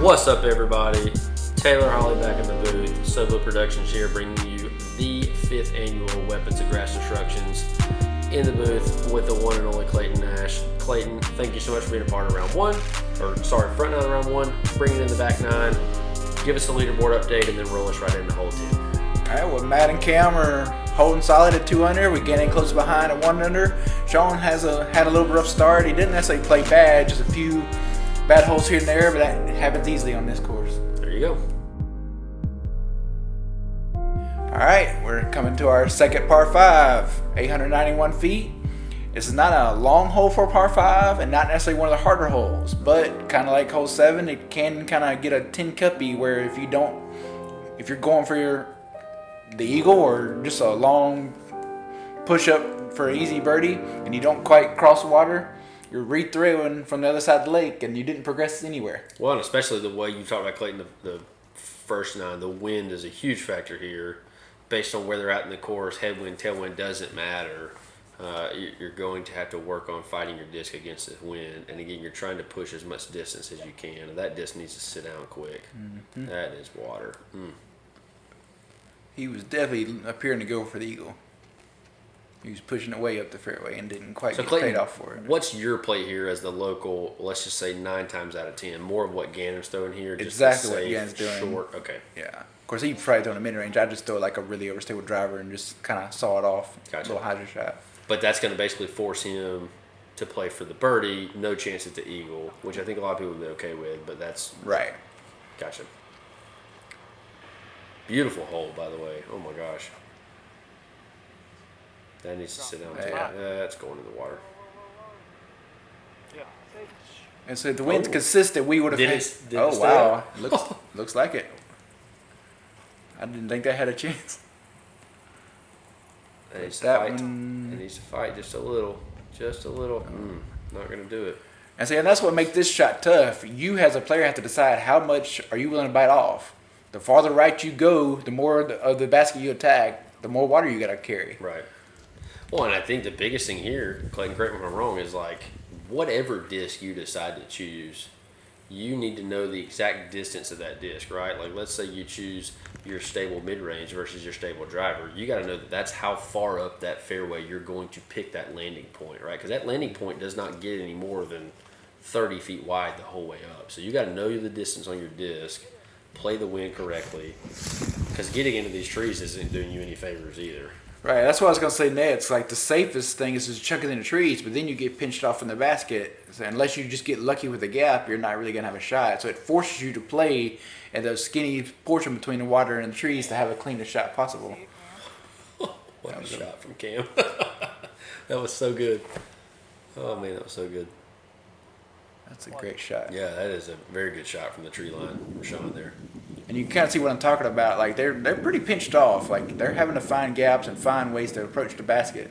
What's up, everybody? Tailor, Holley back in the booth. Solo Productions here, bringing you the 5th annual Weapons of Grass Destructions in the booth with the one and only Clayton Nash. Clayton, thank you so much for being a part of round one, front nine of round one, bringing in the back nine. Give us a leaderboard update and then roll us right into hole 2. All right, well, Matt and Cam are holding solid at 2 under. We're getting close behind at 1 under. Sean had a little rough start. He didn't necessarily play bad, just a few bad holes here and there, but that happens easily on this course. There you go. All right, we're coming to our second par 5, 891 feet. This is not a long hole for a par 5 and not necessarily one of the harder holes, but kind of like hole 7, it can kind of get a tin cuppy where if you're going for the eagle or just a long push up for an easy birdie and you don't quite cross the water, you're re-throwing from the other side of the lake and you didn't progress anywhere. Well, and especially the way you talked about, Clayton, the first 9, the wind is a huge factor here. Based on where they're at in the course, headwind, tailwind doesn't matter. You're going to have to work on fighting your disc against this wind. And again, you're trying to push as much distance as you can. And that disc needs to sit down quick. Mm-hmm. That is water. He was definitely appearing to go for the eagle. He was pushing it way up the fairway and didn't quite get Clayton, paid off for it. What's your play here as the local, let's just say 9 times out of 10? More of what Gannon's throwing here? Just exactly what Gannon's doing. Short, okay. Yeah. Of course, he'd probably throw in a mid-range. I just throw like a really overstable driver and just kind of saw it off. Gotcha. A little hydro shot. But that's going to basically force him to play for the birdie, no chance at the eagle, which I think a lot of people would be okay with, but that's... Right. Gotcha. Beautiful hole, by the way. Oh, my gosh. That needs to sit down, too. Yeah. That's going in the water. And so if the wind's consistent, we would have Did had... it wow. stay? Looks like it. I didn't think that had a chance. It needs to That fight. one- It needs to fight just a little. Just a little. Not going to do it. And see, and that's what makes this shot tough. You as a player have to decide how much are you willing to bite off. The farther right you go, the more of the basket you attack, the more water you got to carry. Right. Well, and I think the biggest thing here, Clayton, correct me if I'm wrong, is like whatever disc you decide to choose, you need to know the exact distance of that disc, right? Like let's say you choose your stable mid-range versus your stable driver. You got to know that that's how far up that fairway you're going to pick that landing point, right? Because that landing point does not get any more than 30 feet wide the whole way up. So you got to know the distance on your disc, play the wind correctly, because getting into these trees isn't doing you any favors either. Right, that's what I was going to say next. Like the safest thing is just chuck it in the trees, but then you get pinched off in the basket. So unless you just get lucky with the gap, you're not really going to have a shot. So it forces you to play at the skinny portion between the water and the trees to have a cleanest shot possible. What a shot from Cam. That was so good. Oh, man, that was so good. That's a great shot. Yeah, that is a very good shot from the tree line from Sean there. And you can kind of see what I'm talking about. Like they're pretty pinched off. Like they're having to find gaps and find ways to approach the basket.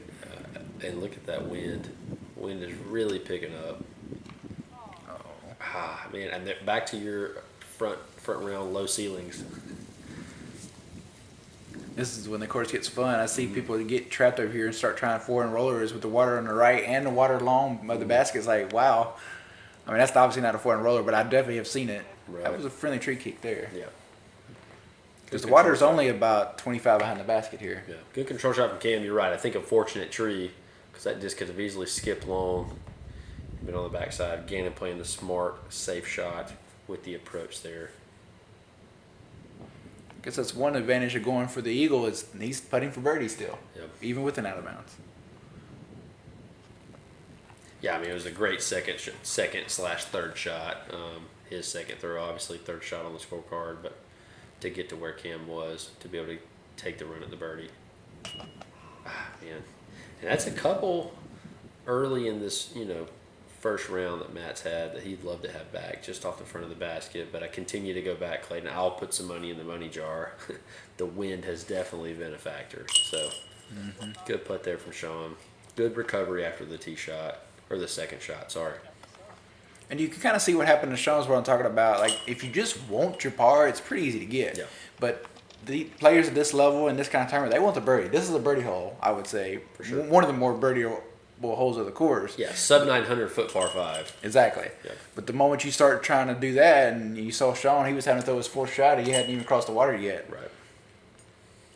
And look at that wind. Wind is really picking up. Ah, man, and back to your front round low ceilings. This is when the course gets fun. I see people get trapped over here and start trying 4-in rollers with the water on the right and the water along of the basket. It's like, wow. I mean, that's obviously not a 4-in roller, but I definitely have seen it. Right. That was a friendly tree kick there. Yeah. Because the water is only about 25 behind the basket here. Yeah, good control shot from Cam. You're right. I think a fortunate tree because that disc could have easily skipped long, been on the backside. Gannon playing the smart, safe shot with the approach there. I guess that's one advantage of going for the eagle is he's putting for birdie still, Yep. even with an out of bounds. Yeah, I mean it was a great second/third shot. His second throw, obviously third shot on the scorecard, but to get to where Cam was to be able to take the run at the birdie. Man, and that's a couple early in this first round that Matt's had that he'd love to have back just off the front of the basket. But I continue to go back, Clayton. I'll put some money in the money jar. The wind has definitely been a factor. So good putt there from Sean. Good recovery after the tee shot or the second shot. Sorry. And you can kind of see what happened to Sean's what I'm talking about. Like, if you just want your par, it's pretty easy to get. Yeah. But the players at this level and this kind of tournament, they want the birdie. This is a birdie hole, I would say. For sure. One of the more birdie holes of the course. Yeah, sub 900 foot par 5. Exactly. Yeah. But the moment you start trying to do that, and you saw Sean, he was having to throw his fourth shot, he hadn't even crossed the water yet. Right.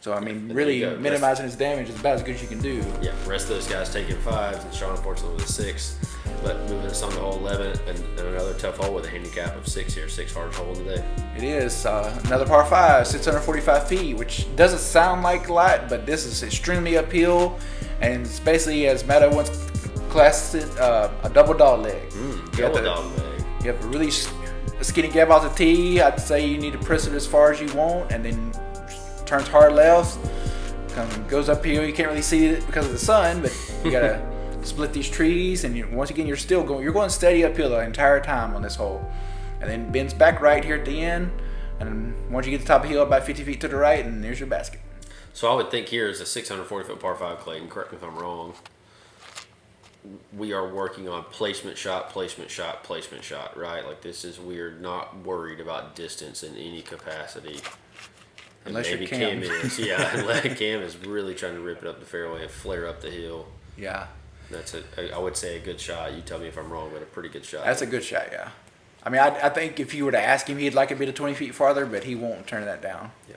So, I mean, And really there you go. minimizing his damage is about as good as you can do. Yeah, the rest of those guys taking 5s, and Sean unfortunately with a 6. But moving us on to hole 11, and another tough hole with a handicap of 6 here. 6 hardest hole today. It is another par 5, 645 feet, which doesn't sound like a lot, but this is extremely uphill. And it's basically, as Matt once classed it, a double dog leg. Double dog leg. You have a really skinny gap off the tee. I'd say you need to press it as far as you want, and then turns hard left, goes uphill. You can't really see it because of the sun, but you gotta split these trees, and once again you're still going. You're going steady uphill the entire time on this hole, and then bends back right here at the end, and once you get to the top of the hill, about 50 feet to the right, and there's your basket. So I would think here is a 640 foot par 5, Clayton. Correct me if I'm wrong. We are working on placement shot, right? Like this is we're not worried about distance in any capacity. Unless maybe you're Cam. is, yeah. Unless Cam is really trying to rip it up the fairway and flare up the hill. Yeah, That's I would say a good shot. You tell me if I'm wrong, but a pretty good shot. that's a good shot. Yeah, I mean, I think if you were to ask him, he'd like it to be 20 feet farther, but he won't turn that down. Yeah.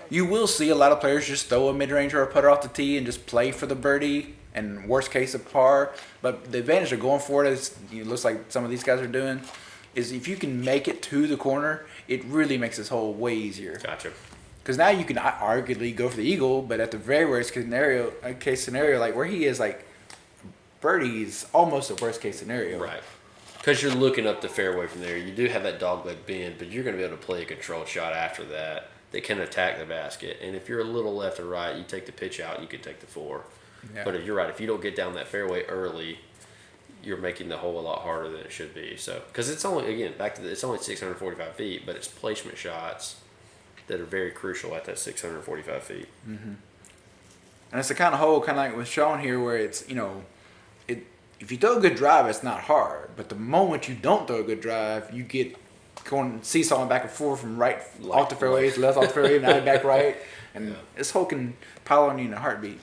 You will see a lot of players just throw a mid-range or a putter off the tee and just play for the birdie, and worst case a par. But the advantage of going for it, is it looks like some of these guys are doing, is if you can make it to the corner, it really makes this hole way easier. Gotcha. Because now you can arguably go for the eagle, but at the very worst case scenario, like where he is, like birdie is almost a worst case scenario. Right. Because you're looking up the fairway from there. You do have that dogleg bend, but you're going to be able to play a controlled shot after that can attack the basket. And if you're a little left or right, you take the pitch out, you can take the 4. Yeah. But if you're right, if you don't get down that fairway early, you're making the hole a lot harder than it should be. So, because it's only, again, it's only 645 feet, but it's placement shots that are very crucial at that 645 feet. Mm-hmm. And it's the kind of hole, kind of like with Sean here, where it's, if you throw a good drive, it's not hard. But the moment you don't throw a good drive, you get going seesawing back and forth from right off the fairway, left off the fairway, now back right. And this hole can pile on you in a heartbeat.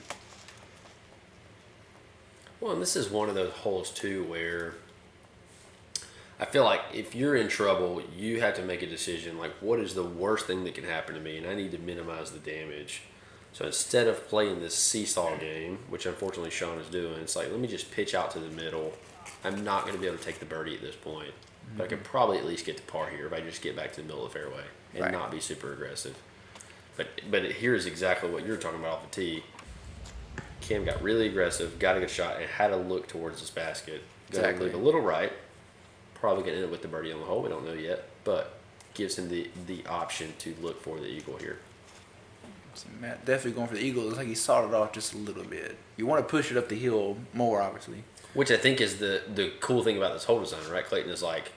Well, and this is one of those holes, too, where I feel like if you're in trouble, you have to make a decision, like, what is the worst thing that can happen to me? And I need to minimize the damage. So instead of playing this seesaw game, which unfortunately Sean is doing, it's like, let me just pitch out to the middle. I'm not going to be able to take the birdie at this point. But I can probably at least get to par here if I just get back to the middle of the fairway and not be super aggressive. But here's exactly what you're talking about off the tee. Cam got really aggressive, got a good shot, and had to look towards this basket. Got to leave a little right. Probably going to end up with the birdie on the hole. We don't know yet. But gives him the option to look for the eagle here. So Matt definitely going for the eagle. It looks like he sawed it off just a little bit. You want to push it up the hill more, obviously. Which I think is the cool thing about this hole design, right, Clayton, is like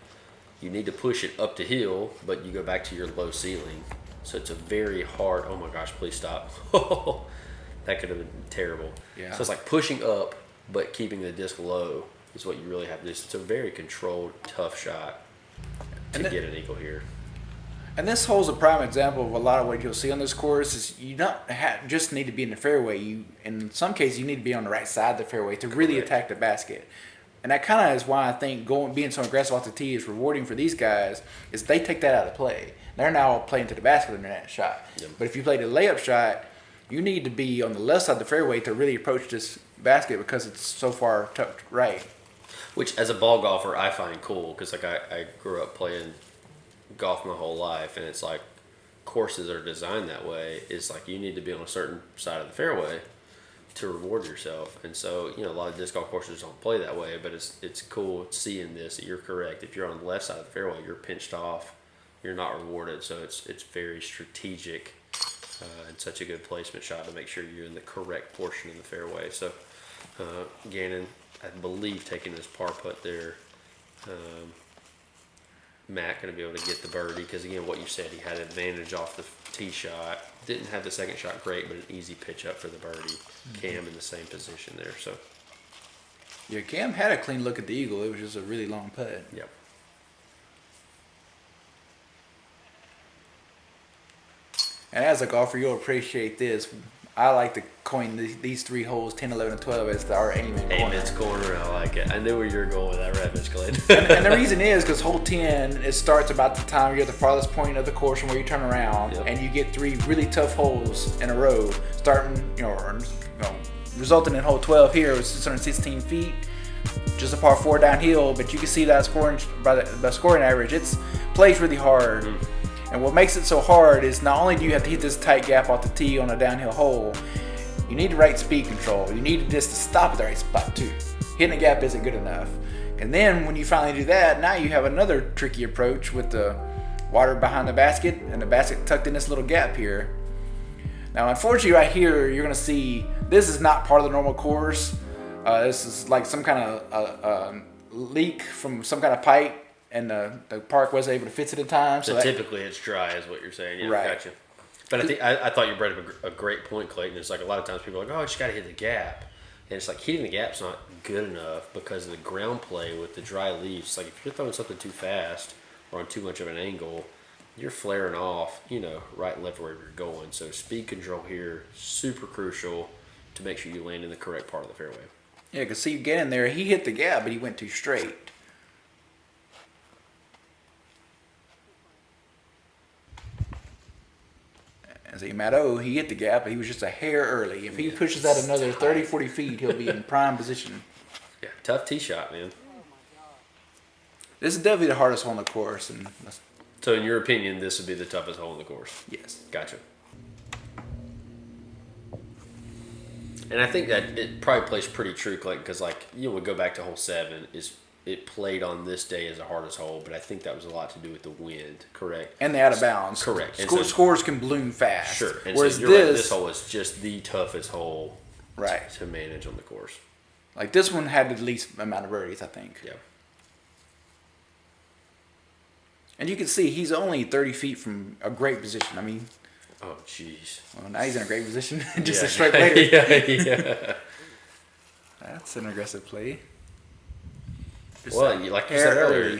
you need to push it up the hill, but you go back to your low ceiling. So it's a very hard, oh my gosh, please stop. That could have been terrible. Yeah. So it's like pushing up, but keeping the disc low is what you really have to do. So it's a very controlled, tough shot to get an eagle here. And this hole's a prime example of a lot of what you'll see on this course is you don't just need to be in the fairway. You, in some cases, you need to be on the right side of the fairway to really attack the basket. And that kind of is why I think being so aggressive off the tee is rewarding for these guys. Is they take that out of play. They're now playing to the basket in that shot. Yep. But if you play the layup shot, you need to be on the left side of the fairway to really approach this basket because it's so far tucked right. Which, as a ball golfer, I find cool because like I grew up playing golf my whole life, and it's like courses are designed that way. It's like you need to be on a certain side of the fairway to reward yourself. And so, a lot of disc golf courses don't play that way, but it's cool seeing this, that you're correct. If you're on the left side of the fairway, you're pinched off, you're not rewarded. So it's very strategic and such a good placement shot to make sure you're in the correct portion of the fairway. So Gannon, I believe, taking his par putt there. Matt going to be able to get the birdie because, again, what you said, he had advantage off the tee shot. Didn't have the second shot great, but an easy pitch up for the birdie. Mm-hmm. Cam in the same position there. So, yeah, Cam had a clean look at the eagle. It was just a really long putt. Yep. And as a golfer, you'll appreciate this. I like to coin these 3 holes, 10, 11, and 12, as our aiming corner. Aimant's corner, I like it. I knew where you were going with that rabbit, Clayton. and the reason is because hole 10, it starts about the time you're at the farthest point of the course from where you turn around, and you get 3 really tough holes in a row, starting, resulting in hole 12 here with 616 feet, just a par 4 downhill. But you can see that scoring by the scoring average, it's plays really hard. And what makes it so hard is not only do you have to hit this tight gap off the tee on a downhill hole, you need the right speed control. You need just to stop at the right spot too. Hitting a gap isn't good enough. And then when you finally do that, now you have another tricky approach with the water behind the basket and the basket tucked in this little gap here. Now, unfortunately, right here, you're going to see this is not part of the normal course. This is like some kind of leak from some kind of pipe, and the park wasn't able to fix it in time. So typically it's dry, is what you're saying. Yeah, right. Gotcha. But I thought you brought up a great point, Clayton. It's like a lot of times people are like, oh, I just got to hit the gap. And it's like hitting the gap's not good enough because of the ground play with the dry leaves. Like if you're throwing something too fast or on too much of an angle, you're flaring off, right and left where you're going. So speed control here, super crucial to make sure you land in the correct part of the fairway. Yeah, because see, Gannon there, he hit the gap, but he went too straight. And see, Matt O, he hit the gap, but he was just a hair early. If he pushes that another 30, 40 feet, he'll be in prime position. Yeah, tough tee shot, man. This is definitely the hardest hole on the course. So in your opinion, this would be the toughest hole in the course? Yes. Gotcha. And I think that it probably plays pretty true, Clayton, because we go back to hole 7, it played on this day as the hardest hole, but I think that was a lot to do with the wind, correct? And the out of bounds. Correct. Scores can bloom fast. Sure. And whereas so this hole is just the toughest hole to manage on the course. Like this one had the least amount of birdies, I think. Yeah. And you can see he's only 30 feet from a great position. I mean, oh, jeez. Well, now he's in a great position. Just a straight later. Yeah. That's an aggressive play. Well, like you said earlier,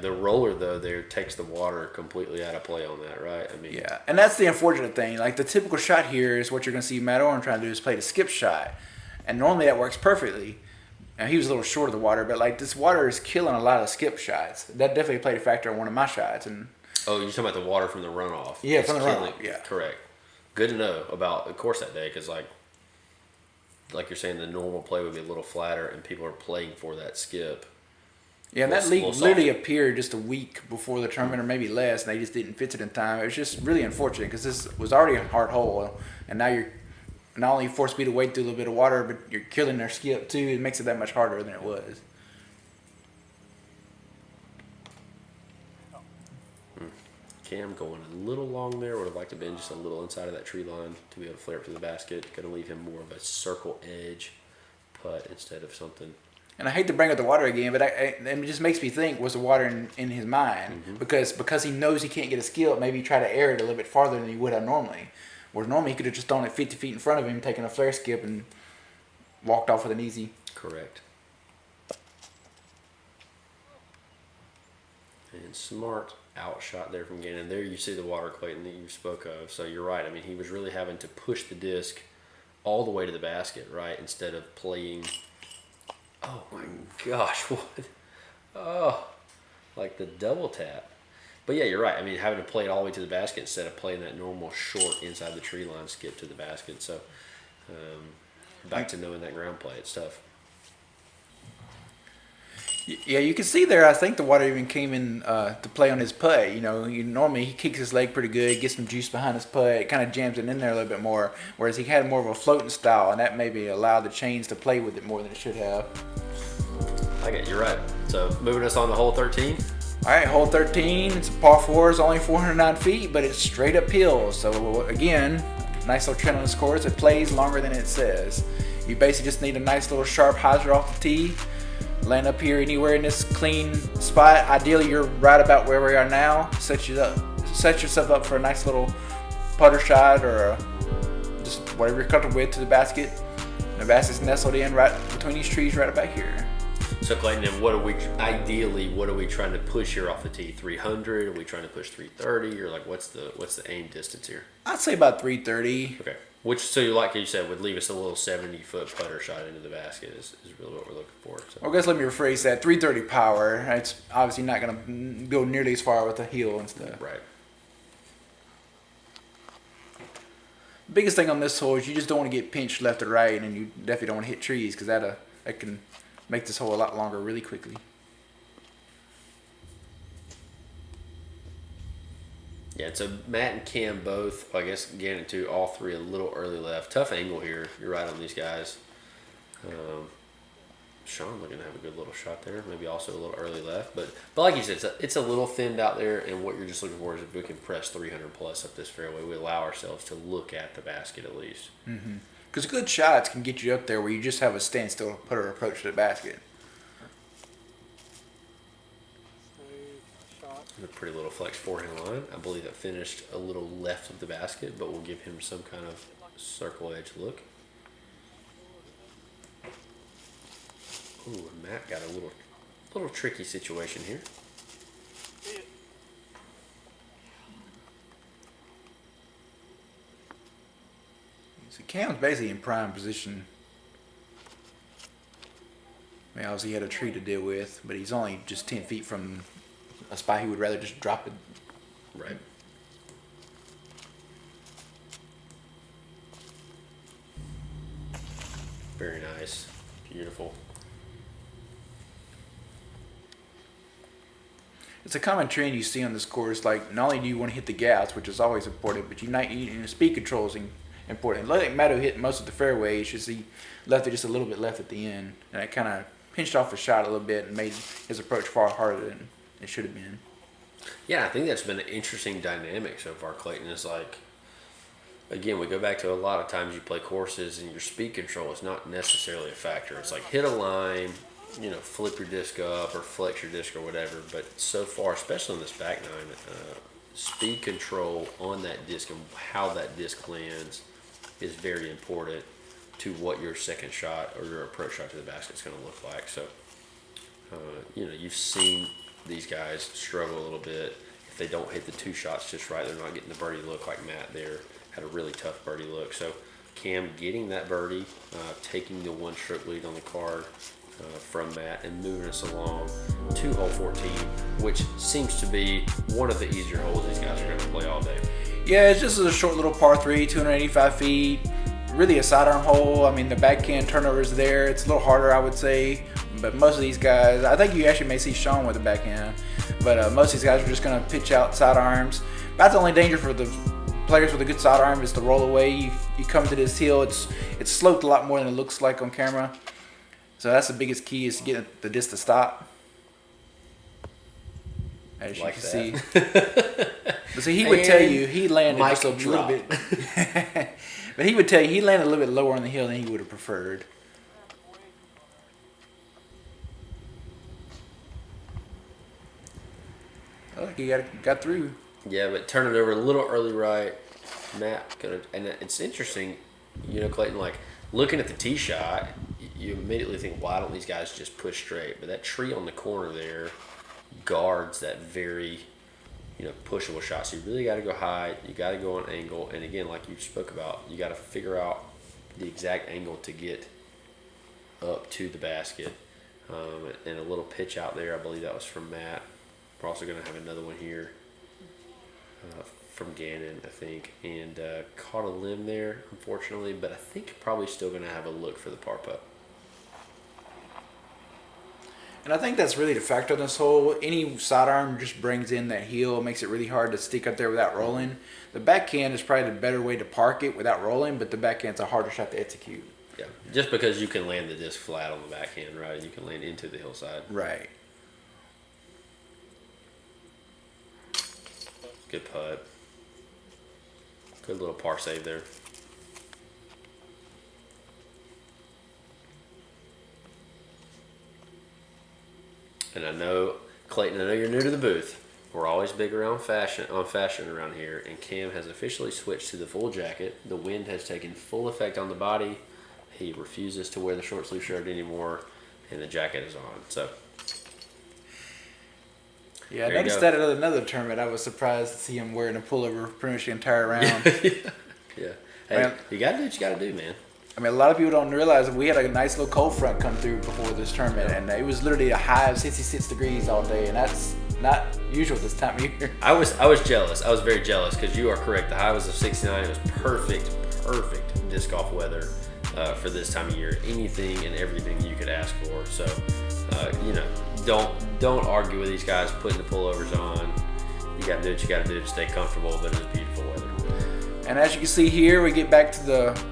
the roller though there takes the water completely out of play on that, right? I mean, yeah, and that's the unfortunate thing. Like the typical shot here is what you're going to see Matt Orum trying to do is play the skip shot, and normally that works perfectly. And he was a little short of the water, but like this water is killing a lot of skip shots. That definitely played a factor in one of my shots. And oh, you're talking about the water from the runoff? Yeah, from the runoff. Yeah, correct. Good to know about the course that day because like you're saying, the normal play would be a little flatter, and people are playing for that skip. Yeah, and that leak literally appeared just a week before the tournament, or maybe less, and they just didn't fix it in time. It was just really unfortunate because this was already a hard hole, and now you're not only forced me to wade through a little bit of water, but you're killing their skip too. It makes it that much harder than it was. Cam going a little long there. Would have liked to have been just a little inside of that tree line to be able to flare up to the basket. Going to leave him more of a circle edge putt instead of something. And I hate to bring up the water again, but it just makes me think, was the water in his mind? Mm-hmm. Because he knows he can't get a skip, maybe he try to air it a little bit farther than he would have normally. Whereas normally he could have just thrown it 50 feet in front of him, taken a flare skip, and walked off with an easy. Correct. And smart outshot there from Gannon. There you see the water, Clayton, that you spoke of. So you're right. I mean, he was really having to push the disc all the way to the basket, right, instead of playing. Oh my gosh, what? Oh, like the double tap. But yeah, you're right. I mean, having to play it all the way to the basket instead of playing that normal short inside the tree line skip to the basket. So back to knowing that ground play, it's tough. Yeah, you can see there, I think the water even came in to play on his putt. Normally he kicks his leg pretty good, gets some juice behind his putt, it kind of jams it in there a little bit more, whereas he had more of a floating style, and that maybe allowed the chains to play with it more than it should have. I get you're right. So moving us on to hole 13. All right, hole 13, it's a par 4, it's only 409 feet, but it's straight uphill. So again, nice little trend on this course. It plays longer than it says. You basically just need a nice little sharp hyzer off the tee. Land up here anywhere in this clean spot. Ideally, you're right about where we are now. Set yourself up for a nice little putter shot or just whatever you're comfortable with to the basket. The basket's nestled in right between these trees right about here. So Clayton, then what are we trying to push here off the tee? 300? Are we trying to push 330? Or like what's the aim distance here? I'd say about 330. Okay. Which, so like you said, would leave us a little 70-foot putter shot into the basket is really what we're looking for. So. Well, I guess let me rephrase that. 330 power. It's obviously not going to go nearly as far with the heel and stuff. Right. Biggest thing on this hole is you just don't want to get pinched left or right, and you definitely don't want to hit trees because that can make this hole a lot longer really quickly. Yeah, so Matt and Cam both, I guess Gannon too, all three a little early left. Tough angle here. You're right on these guys. Sean looking to have a good little shot there. Maybe also a little early left. But like you said, it's a little thinned out there, and what you're just looking for is if we can press 300 plus up this fairway, we allow ourselves to look at the basket at least. Because good shots can get you up there where you just have a standstill putter approach to the basket. A pretty little flex forehand line. I believe that finished a little left of the basket, but we'll give him some kind of circle edge look. Ooh, and Matt got a little tricky situation here. So Cam's basically in prime position. I mean, obviously he had a tree to deal with, but he's only just 10 feet from a spot he would rather just drop it. Right. Very nice. Beautiful. It's a common trend you see on this course. Like, not only do you want to hit the gas, which is always important, but speed control is important. Like Matto hit most of the fairway. You should see left it just a little bit left at the end, and it kind of pinched off the shot a little bit and made his approach far harder than it should have been. Yeah, I think that's been an interesting dynamic so far, Clayton. Is like, again, we go back to a lot of times you play courses and your speed control is not necessarily a factor. It's like hit a line, flip your disc up or flex your disc or whatever. But so far, especially on this back nine, speed control on that disc and how that disc lands is very important to what your second shot or your approach shot to the basket is going to look like. So, you've seen these guys struggle a little bit. If they don't hit the two shots just right, they're not getting the birdie look like Matt there. Had a really tough birdie look. So Cam getting that birdie, taking the one stroke lead on the card from Matt and moving us along to hole 14, which seems to be one of the easier holes these guys are going to play all day. Yeah, it's just a short little par 3, 285 feet. Really a sidearm hole. I mean, the backhand turnover is there. It's a little harder, I would say. But most of these guys, I think you actually may see Sean with the backhand. But most of these guys are just going to pitch out sidearms. That's the only danger for the players with a good sidearm is the roll away. You come to this hill, it's sloped a lot more than it looks like on camera. So that's the biggest key is to get the disc to stop. As you like can that. see. But see, he would tell you he landed just a little bit. But he would tell you he landed a little bit lower on the hill than he would have preferred. Oh, he got through. Yeah, but turn it over a little early right. Matt and it's interesting, Clayton, like looking at the tee shot, you immediately think, why don't these guys just push straight? But that tree on the corner there guards that very, pushable shot. So you really got to go high. You got to go on angle. And again, like you spoke about, you got to figure out the exact angle to get up to the basket. And a little pitch out there. I believe that was from Matt. We're also going to have another one here from Gannon, I think. And caught a limb there, unfortunately. But I think probably still going to have a look for the par putt. And I think that's really the factor in this hole. Any sidearm just brings in that heel, makes it really hard to stick up there without rolling. The backhand is probably the better way to park it without rolling, but the backhand's a harder shot to execute. Yeah, just because you can land the disc flat on the backhand, right? You can land into the hillside. Right. Good putt. Good little par save there. And I know, Clayton, I know you're new to the booth. We're always big around fashion around here, and Cam has officially switched to the full jacket. The wind has taken full effect on the body. He refuses to wear the short sleeve shirt anymore, and the jacket is on. So Yeah, I there you noticed go. that at another tournament. I was surprised to see him wearing a pullover pretty much the entire round. Yeah. Hey, Man. you gotta do what you gotta do, man. I mean, a lot of people don't realize that we had a nice little cold front come through before this tournament, and it was literally a high of 66 degrees all day, and that's not usual this time of year. I was jealous. I was very jealous because you are correct. The high was of 69. It was perfect disc golf weather for this time of year. Anything and everything you could ask for. So, don't argue with these guys putting the pullovers on. You got to do what you got to do to stay comfortable, but it was beautiful weather. And as you can see here, we get back to the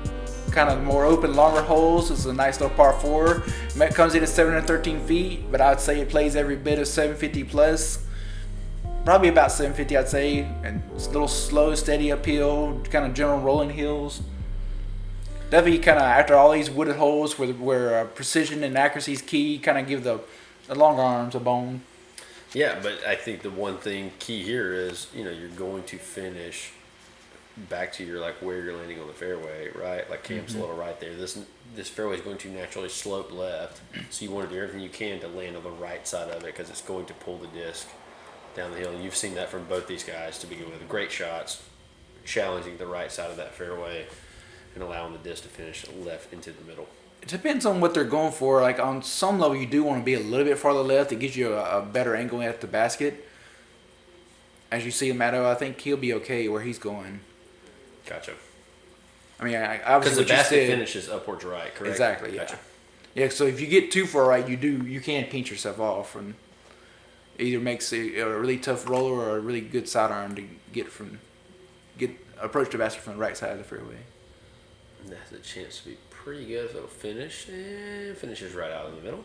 kind of more open, longer holes. This is a nice little par 4. It comes in at 713 feet, but I'd say it plays every bit of 750 plus. Probably about 750, I'd say. And it's a little slow, steady uphill, kind of general rolling hills. Definitely kind of after all these wooded holes where precision and accuracy is key, kind of give the longer arms a bone. Yeah, but I think the one thing key here is, you're going to finish back to your where you're landing on the fairway, right? Like Cam's a little right there. This fairway is going to naturally slope left, so you want to do everything you can to land on the right side of it because it's going to pull the disc down the hill. And you've seen that from both these guys to begin with. Great shots, challenging the right side of that fairway and allowing the disc to finish left into the middle. It depends on what they're going for. Like on some level, you do want to be a little bit farther left. It gives you a better angle at the basket. As you see Matto, I think he'll be okay where he's going. Gotcha. I mean, Because obviously the basket finishes upwards right, correct? Exactly. Yeah. Gotcha. Yeah. So if you get too far right, you can pinch yourself off, and it either makes a really tough roller or a really good sidearm to approach the basket from the right side of the fairway. And that has a chance to be pretty good if it'll finish, and finishes right out in the middle.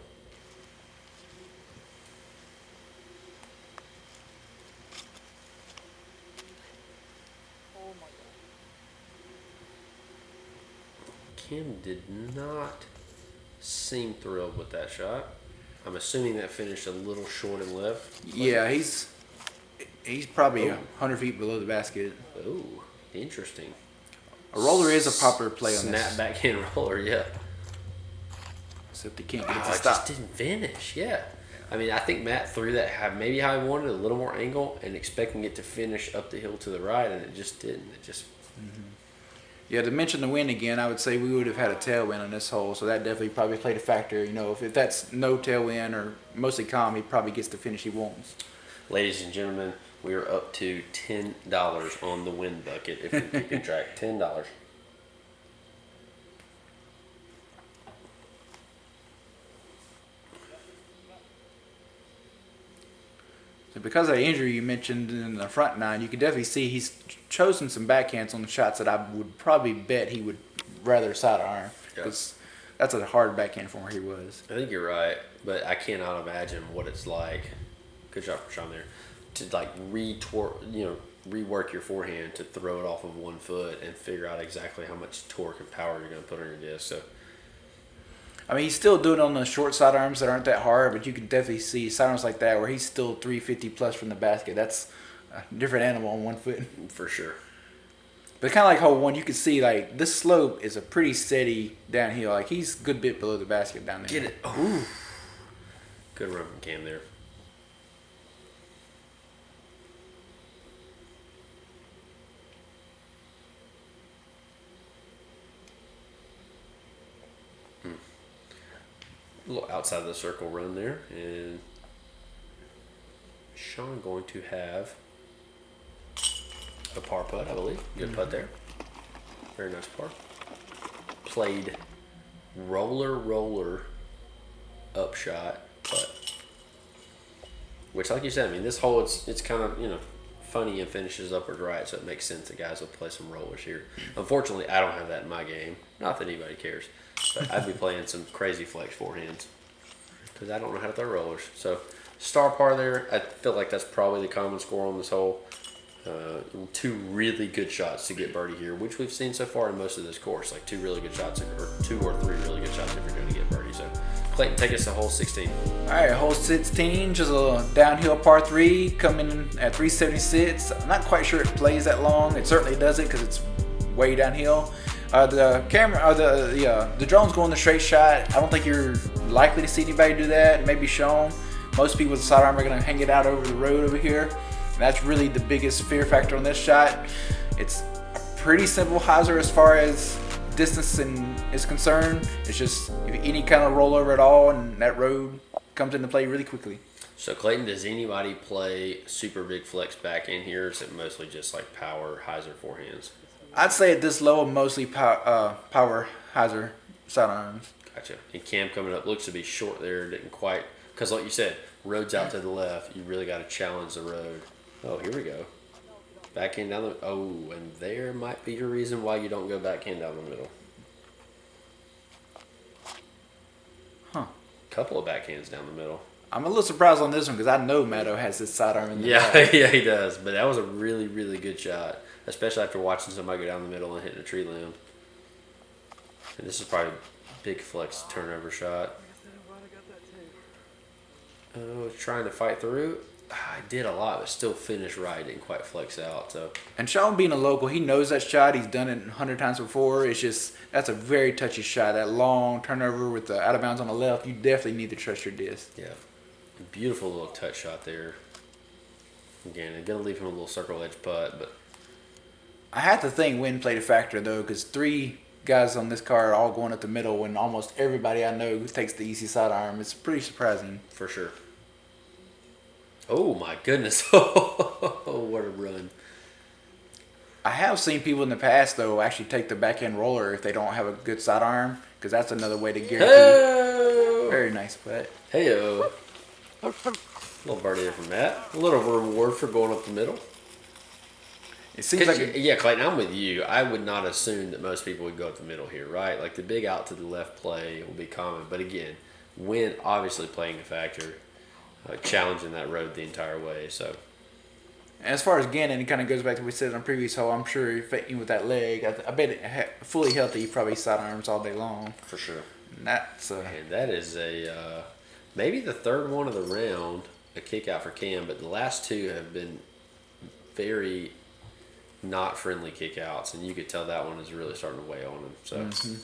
Kim did not seem thrilled with that shot. I'm assuming that finished a little short and left. Yeah, he's probably 100 feet below the basket. Oh, interesting. A roller is a popular play on this. Snap backhand roller, yeah. Except he can't get it Oh, to it stop. just didn't finish, yeah. I mean, I think Matt threw that maybe how he wanted, a little more angle, and expecting it to finish up the hill to the right, and it just didn't. It just... Yeah, to mention the wind again, I would say we would have had a tailwind on this hole, so that definitely probably played a factor. If that's no tailwind or mostly calm, he probably gets the finish he wants. Ladies and gentlemen, we are up to $10 on the win bucket if we're keeping track. $10. So because of the injury you mentioned in the front nine, you can definitely see he's chosen some backhands on the shots that I would probably bet he would rather sidearm. Because that's a hard backhand from where he was. I think you're right, but I cannot imagine what it's like. Good job for Sean there. To rework your forehand to throw it off of 1 foot and figure out exactly how much torque and power you're going to put on your disc. So, I mean, he's still doing it on the short sidearms that aren't that hard, but you can definitely see sidearms like that where he's still 350 plus from the basket. That's a different animal on 1 foot. for sure. But kind of like hole 1, you can see like this slope is a pretty steady downhill. Like he's a good bit below the basket down there. Get it. Oh. Good run from Cam there. A little outside of the circle run there, and Sean going to have a par putt, I believe. Good putt there. Very nice par. Played roller upshot putt. Which, like you said, I mean, this hole it's kind of funny and finishes upward right, so it makes sense that guys will play some rollers here. Unfortunately, I don't have that in my game. Not that anybody cares. But I'd be playing some crazy flex forehands because I don't know how to throw rollers. So star par there. I feel like that's probably the common score on this hole. 2 really good shots to get birdie here, which we've seen so far in most of this course. Like 2 really good shots, or 2 or 3 really good shots if you're going to get birdie. So Clayton, take us to hole 16. All right, hole 16, just a downhill par 3, coming in at 376. I'm not quite sure it plays that long. It certainly does it because it's way downhill. The camera, the drone's going the straight shot. I don't think you're likely to see anybody do that. Maybe Sean. Most people with a sidearm are going to hang it out over the road over here. And that's really the biggest fear factor on this shot. It's a pretty simple hyzer as far as distance is concerned. It's just any kind of rollover at all, and that road comes into play really quickly. So Clayton, does anybody play super big flex back in here, or is it mostly just like power hyzer forehands? I'd say at this level, mostly power hyzer sidearms. Gotcha. And Cam coming up looks to be short there. Didn't quite, because like you said, road's out to the left. You really got to challenge the road. Oh, here we go. Backhand down the. Oh, and there might be your reason why you don't go backhand down the middle. Huh. Couple of backhands down the middle. I'm a little surprised on this one because I know Matto has this sidearm in the Yeah, back. yeah, he does. But that was a really, really good shot, especially after watching somebody go down the middle and hitting a tree limb. And this is probably a big flex turnover shot. Oh, trying to fight through. I did a lot, but still finished right. Didn't quite flex out. So. And Sean being a local, he knows that shot. He's done it 100 times before. It's just, that's a very touchy shot. That long turnover with the out of bounds on the left, you definitely need to trust your disc. Yeah. Beautiful little touch shot there. Again, I'm going to leave him a little circle edge putt, but. I have to think wind played a factor, though, because 3 guys on this car are all going up the middle when almost everybody I know takes the easy sidearm. It's pretty surprising. For sure. Oh, my goodness. Oh, what a run. I have seen people in the past, though, actually take the backhand roller if they don't have a good sidearm, because that's another way to guarantee. Hey-o. Very nice putt. Hey-o. Little birdie there from Matt. A little reward for going up the middle. It seems like yeah, Clayton, I'm with you. I would not assume that most people would go up the middle here, right? Like the big out to the left play will be common. But again, wind obviously playing a factor, challenging that road the entire way. So, and as far as Gannon, it kind of goes back to what we said on previous hole. I'm sure even with that leg, I bet fully healthy, he probably sidearms all day long. For sure. And that's and that is a maybe the third one of the round, a kick out for Cam, but the last 2 have been very not friendly kickouts, and you could tell that one is really starting to weigh on him. So. Mm-hmm.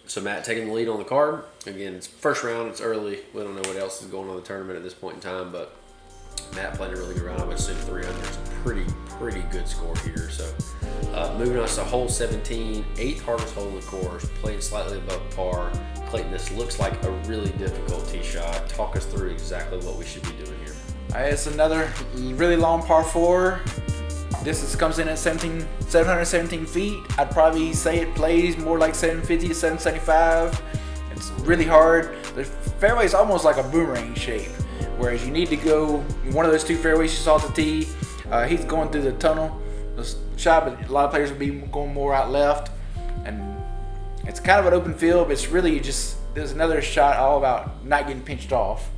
So Matt taking the lead on the card. Again, it's first round. It's early. We don't know what else is going on in the tournament at this point in time, but Matt played a really good round. I would assume 300 is a pretty good score here. So moving on to hole 17, 8th hardest hole in the course, playing slightly above par. Clayton, this looks like a really difficult tee shot. Talk us through exactly what we should be doing here. it's another really long par 4. Distance comes in at 717 feet. I'd probably say it plays more like 750 to 775. It's really hard. The fairway is almost like a boomerang shape, whereas you need to go one of those 2 fairways you saw at the tee. He's going through the tunnel, the shot, but a lot of players would be going more out left. And it's kind of an open field, but it's really just, there's another shot all about not getting pinched off.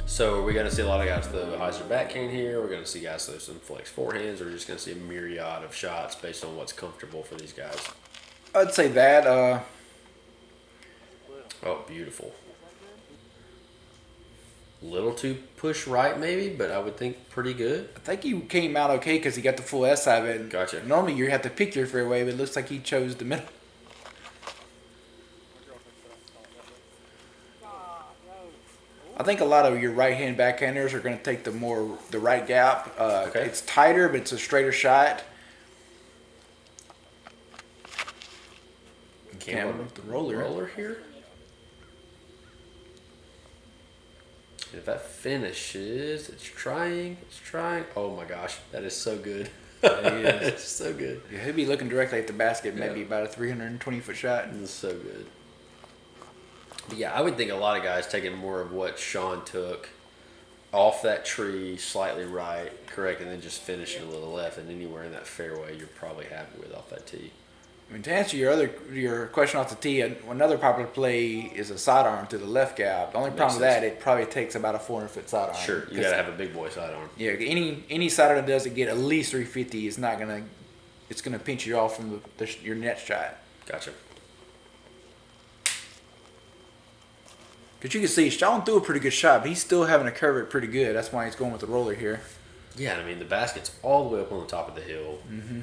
So are we going to see a lot of guys throw hyzer backhand here? We're going to see guys throw some flex forehands, or we're just going to see a myriad of shots based on what's comfortable for these guys? I'd say that. Oh, beautiful. Little too push right maybe, but I would think pretty good. I think he came out okay because he got the full S side of it. Gotcha. Normally you have to pick your fairway, but it looks like he chose the middle. I think a lot of your right-hand backhanders are going to take the right gap. Okay. It's tighter, but it's a straighter shot. Cam with the roller here. And if that finishes, it's trying. Oh my gosh, that is so good. It's so good. Yeah, he'll be looking directly at the basket, maybe about a 320-foot shot. It's so good. But yeah, I would think a lot of guys taking more of what Sean took off that tree, slightly right, correct, and then just finishing a little left, and anywhere in that fairway you're probably happy with off that tee. I mean, to answer your question off the tee, another popular play is a sidearm to the left gap. The only problem with that, it probably takes about a 400-foot sidearm. Sure, you got to have a big boy sidearm. Yeah, any sidearm that doesn't get at least 350 is not gonna. It's gonna pinch you off from your net shot. Gotcha. Because you can see Sean threw a pretty good shot, but he's still having to curve it pretty good. That's why he's going with the roller here. Yeah, I mean, the basket's all the way up on the top of the hill. Mm-hmm.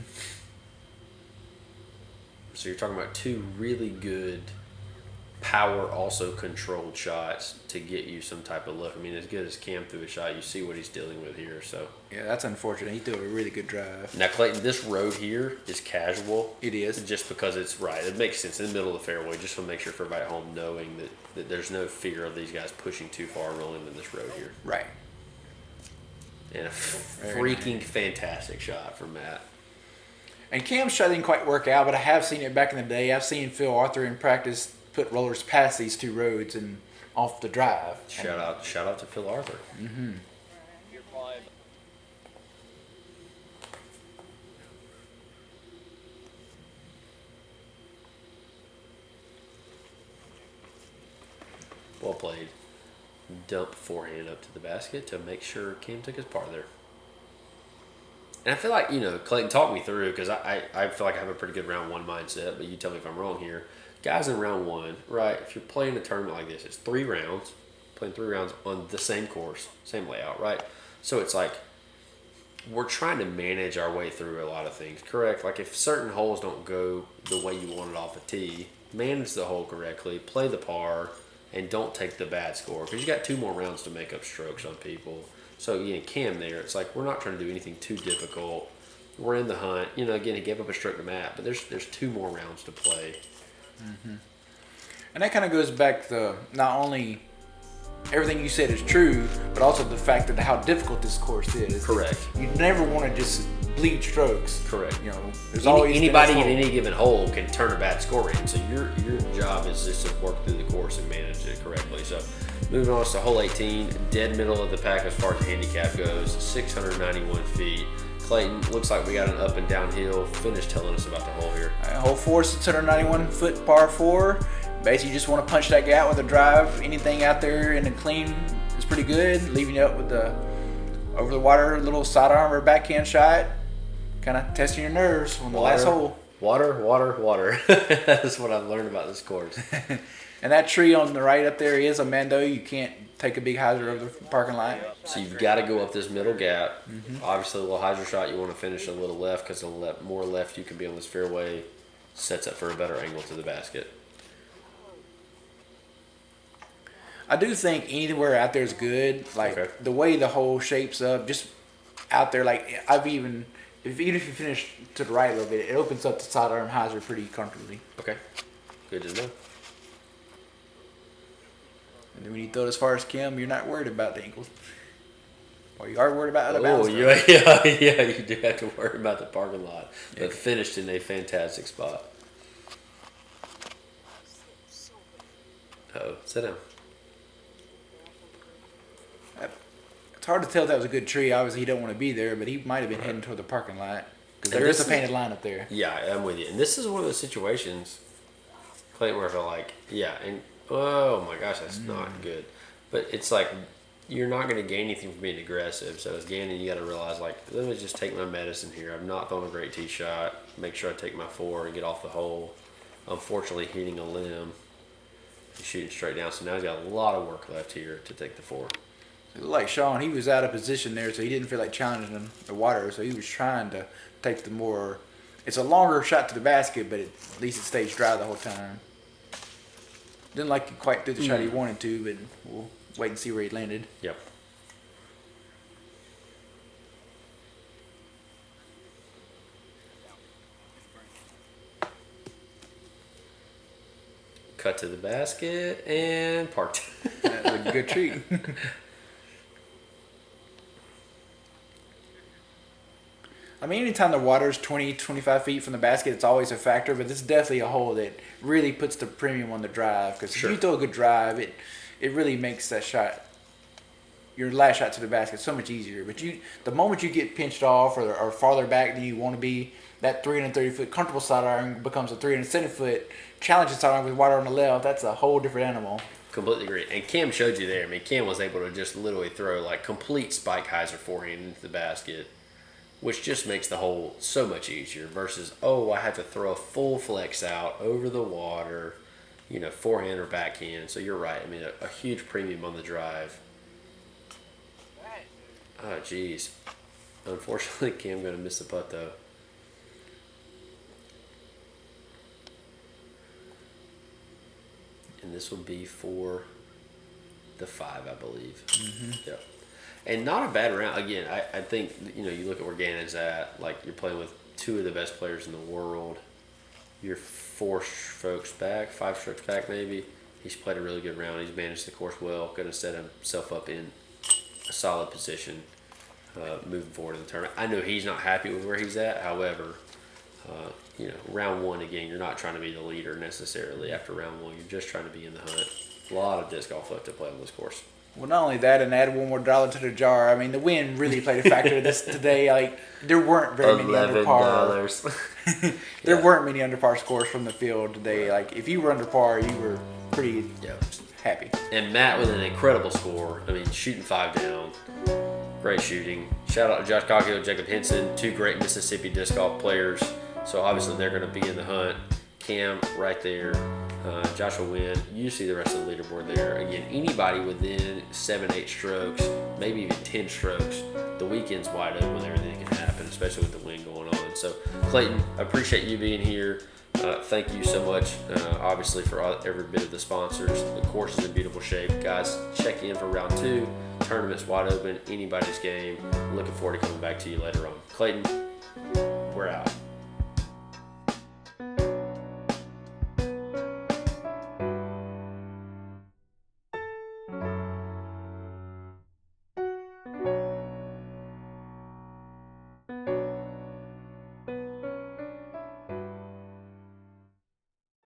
So you're talking about two really good power, also controlled shots to get you some type of look. I mean, as good as Cam threw a shot, you see what he's dealing with here. So Yeah, that's unfortunate. He threw a really good drive. now, Clayton, this road here is casual. It is. Just because it's right. It makes sense in the middle of the fairway. Just to make sure for everybody at home knowing that there's no fear of these guys pushing too far rolling in this road here. Right. And a freaking fantastic shot from Matt. And Cam's shot didn't quite work out, but I have seen it back in the day. I've seen Phil Arthur in practice put rollers past these two roads and off the drive. Shout out to Phil Arthur. Mm-hmm. Well played. Dump forehand up to the basket to make sure Cam took his par there. And I feel like, Clayton talked me through because I feel like I have a pretty good round one mindset, but you tell me if I'm wrong here. Guys in round one, right, if you're playing a tournament like this, it's 3 rounds, playing 3 rounds on the same course, same layout, right? So it's like we're trying to manage our way through a lot of things, correct? Like if certain holes don't go the way you want it off a tee, manage the hole correctly, play the par, and don't take the bad score because you got 2 more rounds to make up strokes on people. So, Cam there, it's like we're not trying to do anything too difficult. We're in the hunt. Again, he gave up a stroke to Matt, but there's 2 more rounds to play. Mm-hmm. And that kind of goes back to not only everything you said is true, but also the fact that how difficult this course is. Correct. You never want to just bleed strokes. Correct. There's always anybody in any given hole can turn a bad score in. So your job is just to work through the course and manage it correctly. So moving on to hole 18, dead middle of the pack as far as the handicap goes, 691 feet. Clayton, looks like we got an up and down hill. Finish telling us about the hole here. Hole 4, 691 foot par 4. Basically, you just want to punch that guy out with a drive. Anything out there in the clean is pretty good. Leaving you up with the over the water little sidearm or backhand shot. Kind of testing your nerves on the last hole. Water. That is what I've learned about this course. And that tree on the right up there is a Mando. You can't take a big hyzer over the parking lot. So you've got to go up this middle gap. Mm-hmm. Obviously, a little hyzer shot, you want to finish a little left because the more left you can be on this fairway sets up for a better angle to the basket. I do think anywhere out there is good. Like Okay. the way the hole shapes up, just out there. Like even if you finish to the right a little bit, it opens up the sidearm hyzer pretty comfortably. Okay, good to know. And then when you throw it as far as Kim, you're not worried about the ankles. Well, you are worried about the Oh, bounce. yeah, you do have to worry about the parking lot, but finished in a fantastic spot. Oh, sit down. It's hard to tell if that was a good tree. Obviously, he don't want to be there, but he might have been heading toward the parking lot because And there is this a painted line up there. Yeah, I'm with you. And this is one of those situations, Clayton, where I feel like, and oh my gosh, that's not good. But it's like you're not going to gain anything from being aggressive. So as Gannon, you got to realize, like, let me just take my medicine here. I've not thrown a great tee shot. Make sure I take my 4 and get off the hole. Unfortunately, hitting a limb. He's shooting straight down. So now he's got a lot of work left here to take the 4. Like Sean, he was out of position there, so he didn't feel like challenging the water. So he was trying to take the more. It's a longer shot to the basket, but at least it stays dry the whole time. Didn't like it quite through the shot he wanted to, but we'll wait and see where he landed. Yep. Cut to the basket and parked. That was a good treat. I mean, anytime the water's 20, 25 feet from the basket, it's always a factor, but this is definitely a hole that really puts the premium on the drive. Because Sure. if you throw a good drive, it really makes that shot, your last shot to the basket, so much easier. But the moment you get pinched off or farther back than you want to be, that 330-foot comfortable sidearm becomes a 370-foot challenging sidearm with water on the left. That's a whole different animal. Completely agree. And Cam showed you there. I mean, Cam was able to just literally throw like complete spike hyzer forehand into the basket, which just makes the hole so much easier versus, I have to throw a full flex out over the water, forehand or backhand. So you're right. I mean, a huge premium on the drive. Oh, geez. Unfortunately, Cam going to miss the putt though. And this will be for the 5, I believe. Mm-hmm. Yep. And not a bad round. Again, I think, you know, you look at where Gannon's at. Like, you're playing with 2 of the best players in the world. You're 4 strokes back, 5 strokes back maybe. He's played a really good round. He's managed the course well. Going to set himself up in a solid position moving forward in the tournament. I know he's not happy with where he's at. However, you know, round 1, again, you're not trying to be the leader necessarily after round 1. You're just trying to be in the hunt. A lot of disc golf left to play on this course. Well, not only that, and add one more dollar to the jar. I mean, the wind really played a factor in this today. Like, there weren't very many under par. There weren't many under par scores from the field today. Like, if you were under par, you were pretty happy. And Matt with an incredible score. I mean, shooting 5 down. Great shooting. Shout out to Josh Coggio, Jacob Henson, 2 great Mississippi disc golf players. So obviously they're going to be in the hunt. Cam right there. Joshua Wynn. You see the rest of the leaderboard there. Again, anybody within 7-8 strokes, maybe even 10 strokes, the weekend's wide open with everything that can happen, especially with the wind going on. So, Clayton, I appreciate you being here. Thank you so much, obviously, for every bit of the sponsors. The course is in beautiful shape. Guys, check in for round 2. Tournament's wide open. Anybody's game. Looking forward to coming back to you later on. Clayton, we're out.